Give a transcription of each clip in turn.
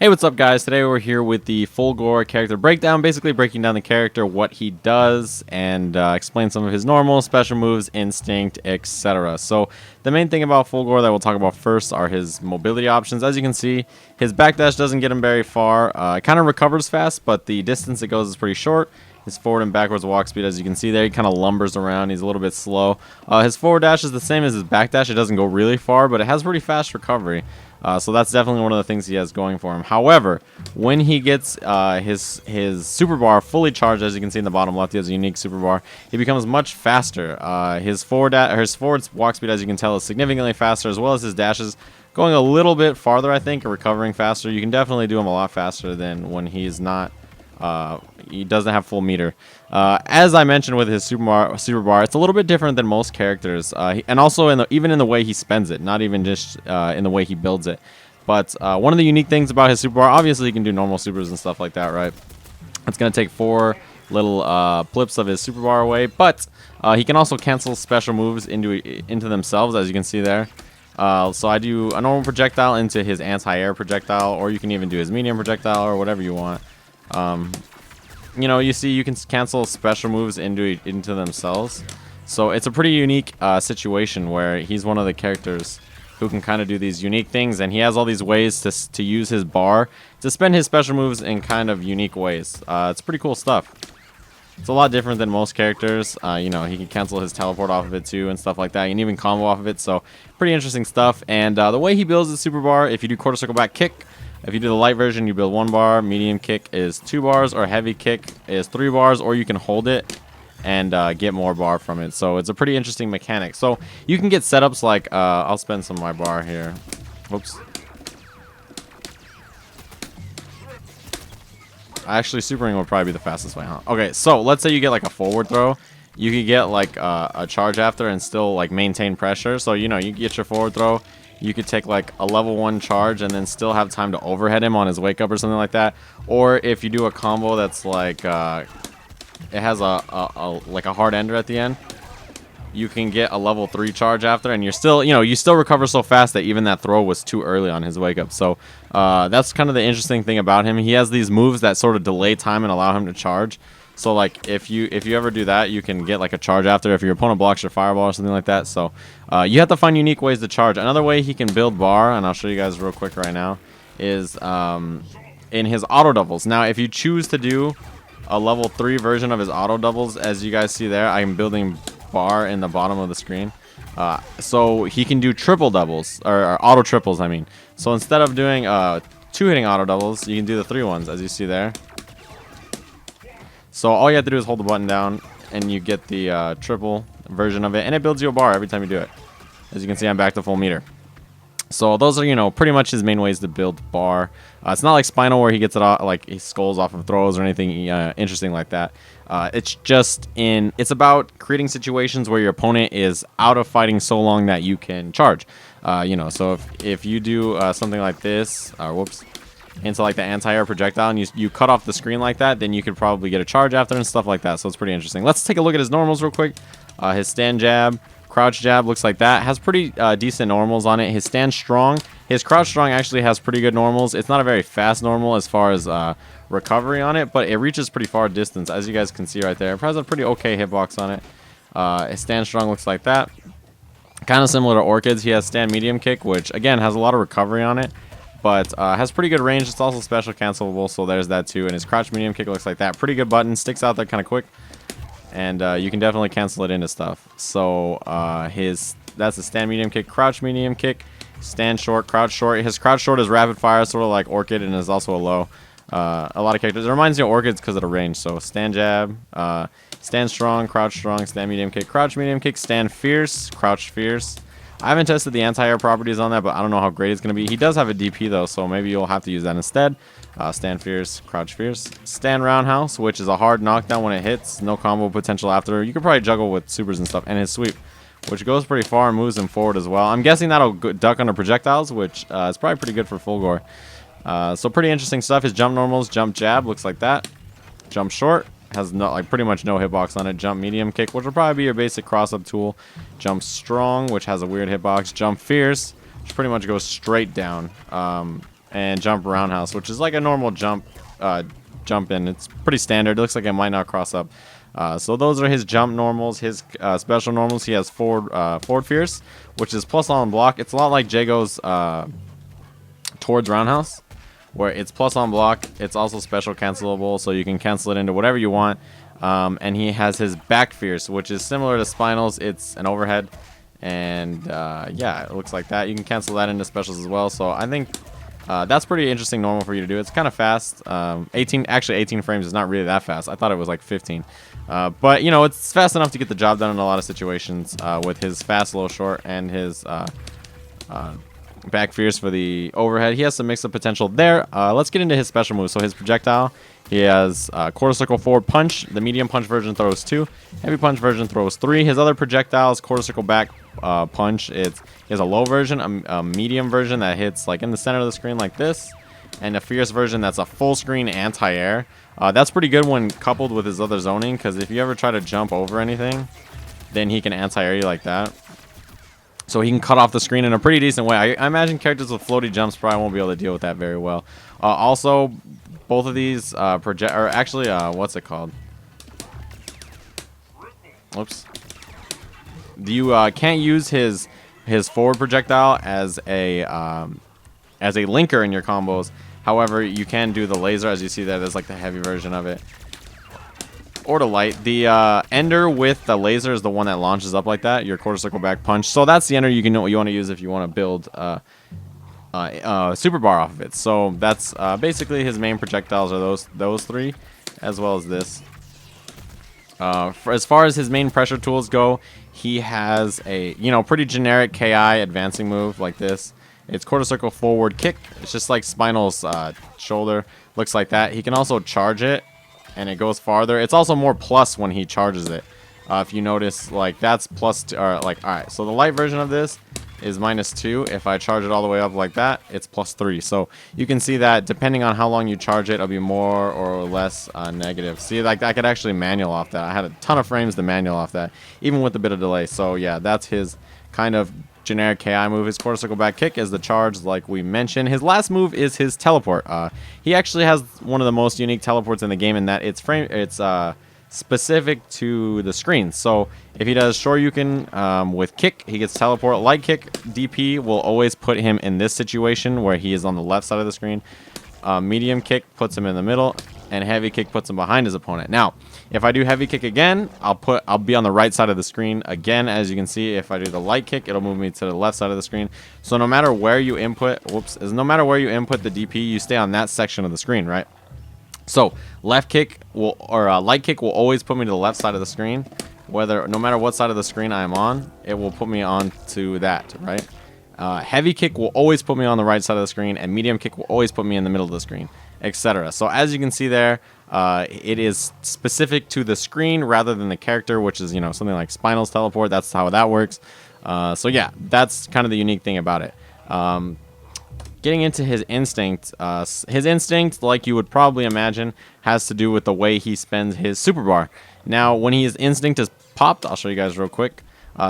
Hey, what's up, guys? Today we're here with the Fulgore character breakdown, basically breaking down the character, what he does, and explain some of his normal, special moves, instinct, etc. So the main thing about Fulgore that we'll talk about first are his mobility options. As you can see, his backdash doesn't get him very far. It kind of recovers fast, but the distance it goes is pretty short. His forward and backwards walk speed, as you can see there, he kind of lumbers around. He's a little bit slow. His forward dash is the same as his back dash. It doesn't go really far, but it has pretty fast recovery. So that's definitely one of the things he has going for him. However, when he gets his super bar fully charged, as you can see in the bottom left, he has a unique super bar. He becomes much faster. His forward walk speed, as you can tell, is significantly faster, as well as his dashes going a little bit farther, I think, recovering faster. You can definitely do him a lot faster than when he's not. He doesn't have full meter. As I mentioned with his super bar, it's a little bit different than most characters, and also even in the way he spends it, not even just in the way he builds it. But one of the unique things about his super bar, obviously he can do normal supers and stuff like that, right? It's going to take 4 little flips of his super bar away, but he can also cancel special moves into themselves, as you can see there. So I do a normal projectile into his anti-air projectile, or you can even do his medium projectile, or whatever you want. You know, you see you can cancel special moves into themselves. So it's a pretty unique situation where he's one of the characters who can kind of do these unique things, and he has all these ways to use his bar to spend his special moves in kind of unique ways. It's pretty cool stuff. It's a lot different than most characters. You know, he can cancel his teleport off of it too and stuff like that. You can even combo off of it, so pretty interesting stuff. And the way he builds his super bar, if you do quarter circle back kick, if you do the light version, you build 1 bar, medium kick is 2 bars, or heavy kick is 3 bars, or you can hold it and get more bar from it. So it's a pretty interesting mechanic. So you can get setups like, I'll spend some of my bar here. Whoops. Actually, supering would probably be the fastest way, huh? Okay, so let's say you get like a forward throw. You could get like a charge after and still like maintain pressure. So, you know, you get your forward throw. You could take like a level 1 charge and then still have time to overhead him on his wake up or something like that. Or if you do a combo that's like it has like a hard ender at the end, you can get a level 3 charge after, and you're still, you know, you still recover so fast that even that throw was too early on his wake up. So that's kind of the interesting thing about him. He has these moves that sort of delay time and allow him to charge. So like if you ever do that, you can get like a charge after if your opponent blocks your fireball or something like that. So you have to find unique ways to charge. Another way he can build bar, and I'll show you guys real quick right now, is in his auto doubles. Now if you choose to do a level 3 version of his auto doubles, as you guys see there, I'm building bar in the bottom of the screen. So he can do triple doubles, or auto triples, I mean. So instead of doing 2 hitting auto doubles, you can do the 3 ones, as you see there. So all you have to do is hold the button down, and you get the triple version of it, and it builds you a bar every time you do it. As you can see, I'm back to full meter. So those are, you know, pretty much his main ways to build bar. It's not like Spinal where he gets it off, like he skulls off of throws or anything interesting like that. It's about creating situations where your opponent is out of fighting so long that you can charge. You know, so if you do something like this, whoops, into like the anti-air projectile, and you cut off the screen like that, then you could probably get a charge after and stuff like that. So it's pretty interesting. Let's take a look at his normals real quick. His stand jab, crouch jab looks like that. Has pretty decent normals on it. His stand strong. His crouch strong actually has pretty good normals. It's not a very fast normal as far as recovery on it, but it reaches pretty far distance, as you guys can see right there. It has a pretty okay hitbox on it. His stand strong looks like that. Kind of similar to Orchid's. He has stand medium kick, which again has a lot of recovery on it, but has pretty good range. It's also special cancelable, so there's that too. And his crouch medium kick looks like that. Pretty good button. Sticks out there kind of quick. And you can definitely cancel it into stuff. So that's a stand medium kick, crouch medium kick, stand short, crouch short. His crouch short is rapid fire, sort of like Orchid, and is also a low. A lot of characters. It reminds me of Orchids because of the range. So stand jab, stand strong, crouch strong, stand medium kick, crouch medium kick, stand fierce, crouch fierce. I haven't tested the anti-air properties on that, but I don't know how great it's going to be. He does have a DP, though, so maybe you'll have to use that instead. Stand fierce, crouch fierce. Stand roundhouse, which is a hard knockdown when it hits. No combo potential after. You could probably juggle with supers and stuff. And his sweep, which goes pretty far and moves him forward as well. I'm guessing that'll duck under projectiles, which is probably pretty good for Fulgore. So pretty interesting stuff. His jump normals, jump jab, looks like that. Jump short. Has pretty much no hitbox on it. Jump medium kick, which will probably be your basic cross-up tool. Jump strong, which has a weird hitbox. Jump fierce, which pretty much goes straight down. and jump roundhouse, which is like a normal jump in. It's pretty standard. It looks like it might not cross up. So those are his jump normals. His special normals, he has forward fierce, which is plus on block. It's a lot like Jago's towards roundhouse, where it's plus on block. It's also special cancelable, so you can cancel it into whatever you want. And he has his back fierce, which is similar to Spinal's. It's an overhead, and yeah, it looks like that. You can cancel that into specials as well. So I think that's pretty interesting normal for you to do. It's kind of fast. 18 frames is not really that fast. I thought it was like 15. But, you know, it's fast enough to get the job done in a lot of situations with his fast, low, short, and his back fierce for the overhead. He has some mix-up potential there. Let's get into his special moves. So his projectile, he has quarter circle forward punch. The medium punch version throws 2. Heavy punch version throws 3. His other projectiles, quarter circle back punch, he has a low version, a medium version that hits like in the center of the screen like this, and a fierce version that's a full screen anti-air. That's pretty good when coupled with his other zoning, because if you ever try to jump over anything, then he can anti-air you like that. So he can cut off the screen in a pretty decent way. I imagine characters with floaty jumps probably won't be able to deal with that very well. Also, both of these what's it called? Oops. You can't use his forward projectile as a linker in your combos. However, you can do the laser, as you see that as like the heavy version of it, or the light. The ender with the laser is the one that launches up like that. Your quarter circle back punch. So that's the ender you want to use if you want to build super bar off of it. So that's basically his main projectiles are those 3, as well as this. As far as his main pressure tools go, he has a pretty generic KI advancing move like this. It's quarter circle forward kick. It's just like Spinal's shoulder. Looks like that. He can also charge it, and it goes farther. It's also more plus when he charges it. If you notice, like that's plus, alright. So the light version of this is -2. If I charge it all the way up like that, it's +3. So you can see that depending on how long you charge it, it'll be more or less negative. See, like I could actually manual off that. I had a ton of frames to manual off that, even with a bit of delay. So yeah, that's his kind of generic KI move. His quarter circle back kick is the charge, like we mentioned. His last move is his teleport. He actually has one of the most unique teleports in the game in that it's specific to the screen. So if he does Shoryuken with kick, he gets teleport. Light kick DP will always put him in this situation where he is on the left side of the screen. Medium kick puts him in the middle, and heavy kick puts him behind his opponent. Now, if I do heavy kick again, I'll be on the right side of the screen again. As you can see, if I do the light kick, it'll move me to the left side of the screen. So no matter where you input, no matter where you input the DP, you stay on that section of the screen, right? So light kick will always put me to the left side of the screen. No matter what side of the screen I am on, it will put me on to that, right? Heavy kick will always put me on the right side of the screen, and medium kick will always put me in the middle of the screen, etc. So as you can see there, it is specific to the screen rather than the character, which is something like Spinal's teleport. That's how that works. So yeah, that's kind of the unique thing about it. Getting into his instinct, like you would probably imagine, has to do with the way he spends his super bar. Now, when his instinct is popped, I'll show you guys real quick.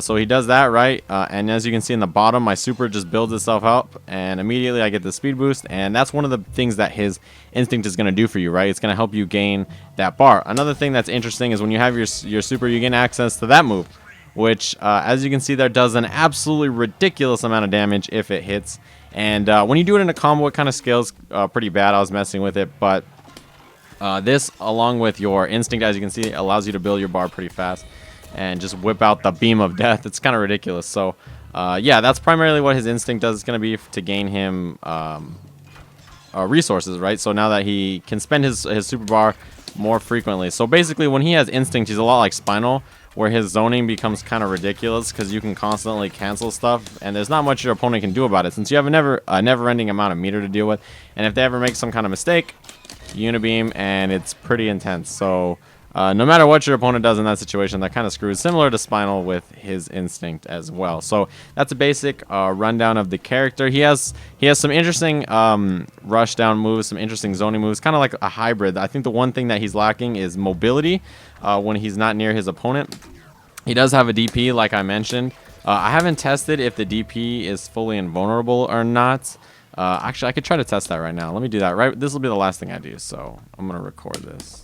So he does that, right? And as you can see in the bottom, my super just builds itself up, and immediately I get the speed boost. And that's one of the things that his instinct is going to do for you, right? It's going to help you gain that bar. Another thing that's interesting is when you have your super, you gain access to that move, which, as you can see there, does an absolutely ridiculous amount of damage if it hits. And when you do it in a combo, it kind of scales pretty bad. I was messing with it, but this, along with your instinct, as you can see, allows you to build your bar pretty fast and just whip out the beam of death. It's kind of ridiculous. So yeah, that's primarily what his instinct does. It's going to be to gain him resources, right? So now that he can spend his super bar more frequently. So basically, when he has instinct, he's a lot like Spinal, where his zoning becomes kind of ridiculous because you can constantly cancel stuff, and there's not much your opponent can do about it since you have a never-ending amount of meter to deal with. And if they ever make some kind of mistake, unibeam, and it's pretty intense. So no matter what your opponent does in that situation, they're kind of screwed, similar to Spinal with his instinct as well. So that's a basic rundown of the character. He has some interesting rush down moves, some interesting zoning moves, kind of like a hybrid. I think the one thing that he's lacking is mobility when he's not near his opponent. He does have a DP, like I mentioned. I haven't tested if the DP is fully invulnerable or not. Actually, I could try to test that right now. Let me do that. Right, this will be the last thing I do. So I'm gonna record this.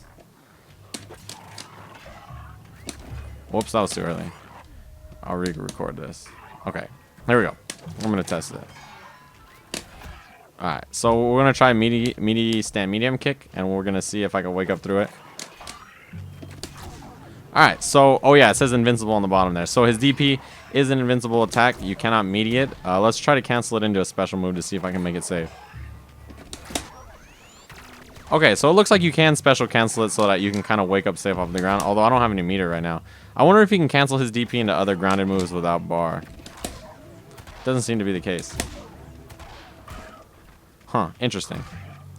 Whoops, that was too early. I'll re-record this. Okay, there we go. I'm gonna test it. All right, so we're gonna try meaty stand medium kick, and we're gonna see if I can wake up through it. All right, so oh yeah, it says invincible on the bottom there. So his DP is an invincible attack. You cannot meaty it. Let's try to cancel it into a special move to see if I can make it safe. Okay, so it looks like you can special cancel it so that you can kind of wake up safe off the ground. Although I don't have any meter right now. I wonder if you can cancel his DP into other grounded moves without bar. Doesn't seem to be the case. Huh, interesting.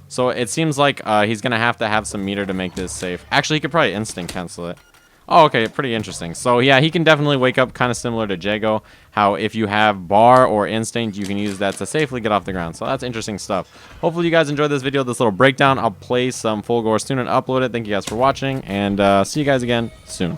So it seems like he's going to have some meter to make this safe. Actually, he could probably instinct cancel it. Oh, okay, pretty interesting. So yeah, he can definitely wake up, kind of similar to Jago. How if you have bar or instinct, you can use that to safely get off the ground. So that's interesting stuff. Hopefully you guys enjoyed this video, this little breakdown. I'll play some Fulgore soon and upload it. Thank you guys for watching, and see you guys again soon.